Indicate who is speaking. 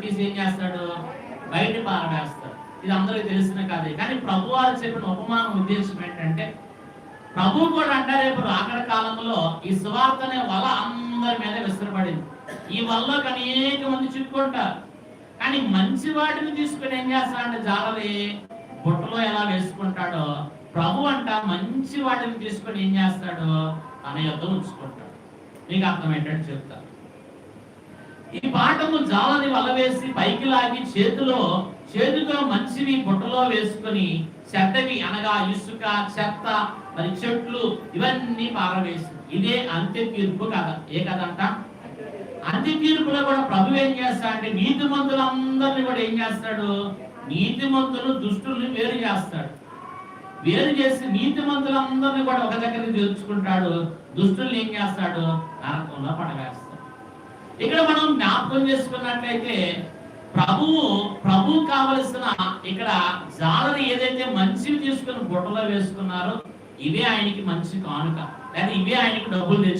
Speaker 1: తీసి ఏం చేస్తాడు? బయట పారవేస్తాడు. ఇది అందరికీ తెలిసిన కాదే. కానీ ప్రభు వారు చెప్పిన ఉపమానం ఉద్దేశం ఏంటంటే, ప్రభు కూడా అంటారు రేపు రాకడ కాలంలో ఈ సువార్త అనే వల అందరి మీద విసిరబడింది. ఈ వల్లోకి అనేక మంది చిక్కుకుంటారు. కానీ మంచి వాటిని తీసుకుని ఏం చేస్తాడంటే జాలరి బుట్టలో ఎలా వేసుకుంటాడో, ప్రభు అంట మంచి వాటిని తీసుకొని ఏం చేస్తాడు? తన యొద్ద ఉంచుకుంటాడు. మీకు అర్థమేంటంటే చెప్తా. ఈ పాఠము జాలని వల వేసి పైకి లాగి చేతితో మంచివి బుట్టలో వేసుకొని చెడ్డవి అనగా ఇసుక, చెత్త, మరి చెట్లు ఇవన్నీ పారవేసి, ఇదే అంత్య తీర్పు కథ. ఏ కథ అంట? అంత్య తీర్పులో కూడా ప్రభు ఏం చేస్తాడంటే నీతిమంతులందరినీ కూడా ఏం చేస్తాడు? నీతిమంతులు దుష్టుల్ని వేరు చేస్తాడు. వేరు చేసి నీతిమంతులందరినీ కూడా ఒక దగ్గరికి చేర్చుకుంటాడు. దుష్టుల్ని ఏం చేస్తాడు? నరకంలో పడవేస్తాడు. ఇక్కడ మనం జ్ఞాపకం చేసుకున్నట్లయితే ప్రభు కావలసిన ఇక్కడ జాలని ఏదైతే మంచివి తీసుకుని బుట్టలో వేసుకున్నారో ఇవే ఆయనకి మంచి కానుక, లేదా ఇవే ఆయనకి డబ్బులు తెచ్చు